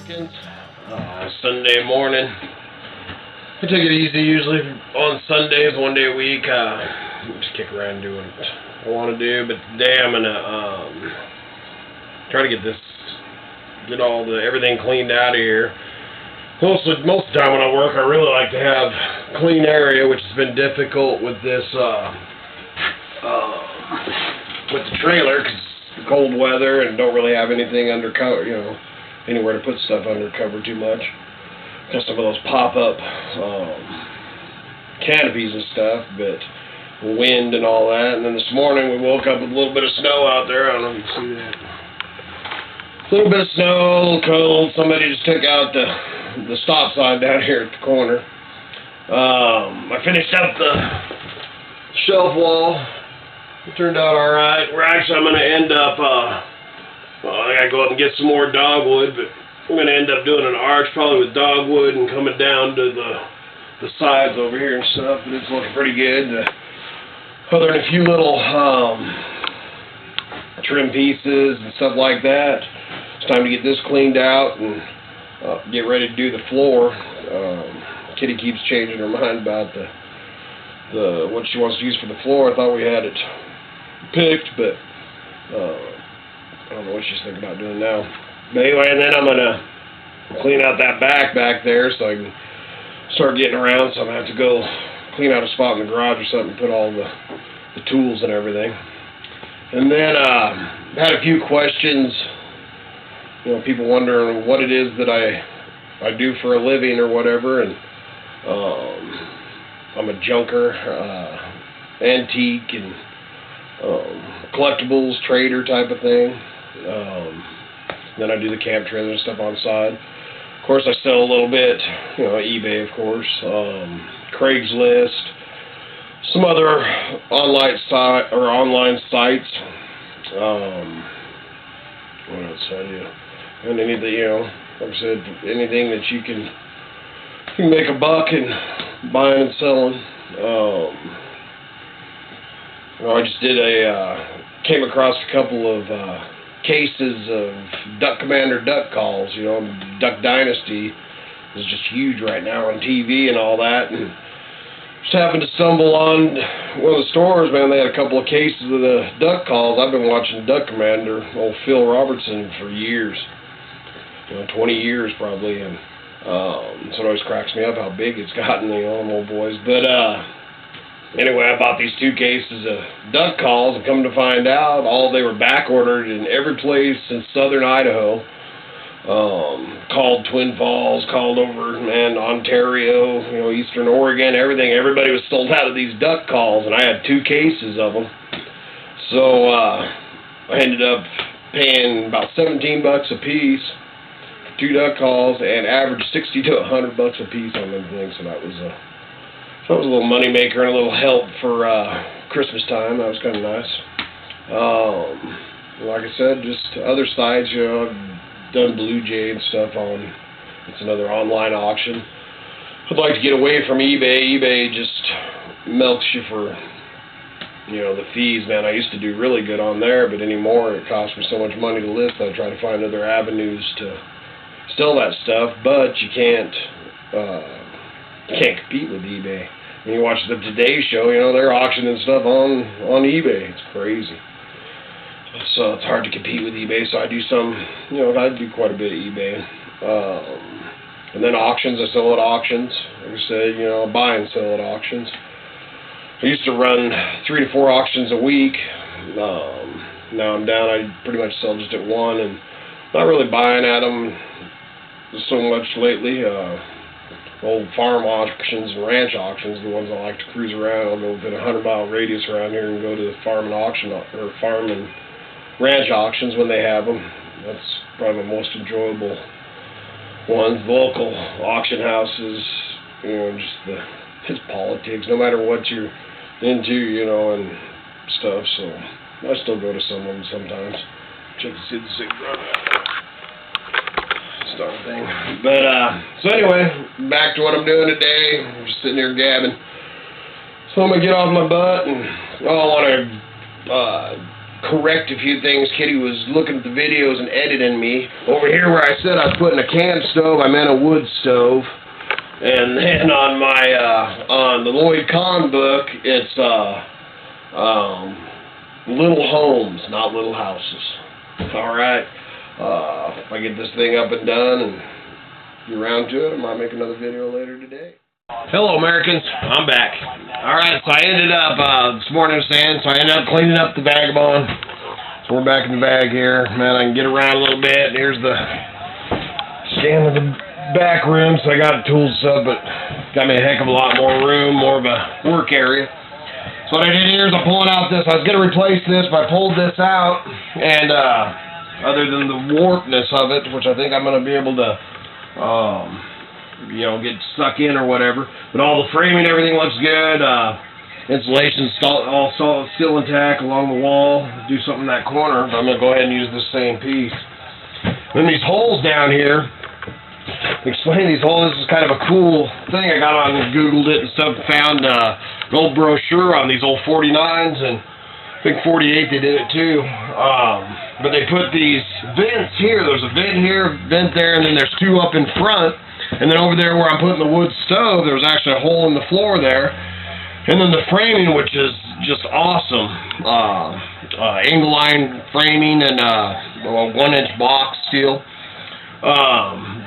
Haskins. Sunday morning. I take it easy usually on Sundays, one day a week. Just kick around doing what I want to do, but today I'm gonna try to get everything cleaned out of here. Most of the time when I work, I really like to have a clean area, which has been difficult with this with the trailer because it's cold weather and don't really have anything under cover, anywhere to put stuff under cover too much. Got some of those pop-up canopies and stuff, but wind and all that. And then this morning we woke up with a little bit of snow out there. I don't know if you can see that. A little bit of snow, a little cold. Somebody just took out the stop sign down here at the corner. I finished up the shelf wall. It turned out alright. I'm going to end up, I got to go up and get some more dogwood, but I'm going to end up doing an arch probably with dogwood and coming down to the sides over here and stuff, but it's looking pretty good. Other than a few little trim pieces and stuff like that, it's time to get this cleaned out and get ready to do the floor. Kitty keeps changing her mind about what she wants to use for the floor. I thought we had it picked, but I don't know what she's thinking about doing now. But anyway, and then I'm going to clean out that back there so I can start getting around. So I'm going to have to go clean out a spot in the garage or something and put all the tools and everything. And then I had a few questions. People wondering what it is that I do for a living or whatever. And I'm a junker, antique and collectibles, trader type of thing. Then I do the camp trailer and stuff on the side. Of course, I sell a little bit, eBay, of course, Craigslist, some other online sites. What else I do? And anything, like I said, anything that you can make a buck and buying and selling. I just came across a couple of cases of Duck Commander duck calls. Duck Dynasty is just huge right now on TV and all that. And just happened to stumble on one of the stores, man. They had a couple of cases of the duck calls. I've been watching Duck Commander, old Phil Robertson, for years. 20 years probably. And so it always cracks me up how big it's gotten, them old boys. But anyway, I bought these 2 cases of duck calls, and come to find out, they were back ordered in every place in southern Idaho. Called Twin Falls, called over, Ontario, eastern Oregon, everything. Everybody was sold out of these duck calls, and I had 2 cases of them. So I ended up paying about $17 a piece for 2 duck calls, and averaged $60 to $100 a piece on them things. So that was a little money maker and a little help for Christmas time. That was kind of nice. Like I said, just other sites, I've done Blue Jay and stuff on. It's another online auction. I'd like to get away from eBay. eBay just milks you for, the fees, man. I used to do really good on there, but anymore it costs me so much money to list. I try to find other avenues to sell that stuff, but you can't compete with eBay. When you watch the Today Show, they're auctioning stuff on eBay. It's crazy. So it's hard to compete with eBay. So I do I do quite a bit of eBay. And then auctions, I sell at auctions. Like I said, buy and sell at auctions. I used to run 3 to 4 auctions a week. Now I'm down. I pretty much sell just at one, and not really buying at them so much lately. Old farm auctions and ranch auctions, the ones I like to cruise around. I'll go within a 100-mile radius around here and go to the farm and ranch auctions when they have them. That's probably the most enjoyable ones. Local auction houses, just it's politics, no matter what you're into, and stuff. So I still go to some of them sometimes. Check to see the cigarette. Thing. But so anyway, back to what I'm doing today. I'm just sitting here gabbing. So I'm gonna get off my butt, and I want to correct a few things. Kitty was looking at the videos and editing me. Over here where I said I was putting a can stove, I meant a wood stove. And then on my, on the Lloyd Kahn book, it's, little homes, not little houses. Alright, if I get this thing up and done and get around to it, I might make another video later today. Hello Americans, I'm back. Alright, so I ended up, this morning saying, so I ended up cleaning up the vagabond. So we're back in the bag here. Man, I can get around a little bit. Here's the scan of the back room, so I got the tools and stuff, but got me a heck of a lot more room, more of a work area. So what I did here is I'm pulling out this. I was going to replace this, but I pulled this out, and other than the warpness of it, which I think I'm going to be able to, you know, get stuck in or whatever, but all the framing, everything looks good. Insulation's all solid, still intact along the wall. Do something in that corner, but I'm going to go ahead and use this same piece. Then these holes down here. Explain these holes. This is kind of a cool thing. I got on, Googled it and stuff, found an old brochure on these old 49s, and I think 48 they did it too. But they put these vents here. There's a vent here, vent there, and then there's two up in front. And then over there where I'm putting the wood stove, there's actually a hole in the floor there. And then the framing, which is just awesome. Angle line framing and a 1-inch box steel.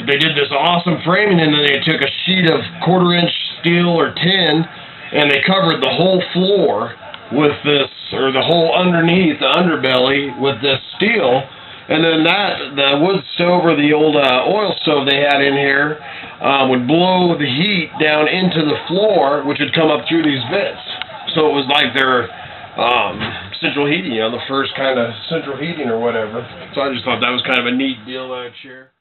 They did this awesome framing, and then they took a sheet of 1/4-inch steel or tin, and they covered the whole floor with this, or the whole underneath, the underbelly, with this steel. And then the wood stove or the old oil stove they had in here would blow the heat down into the floor, which would come up through these vents. So it was like their central heating, you know, the first kind of central heating or whatever. So I just thought that was kind of a neat deal that I'd share.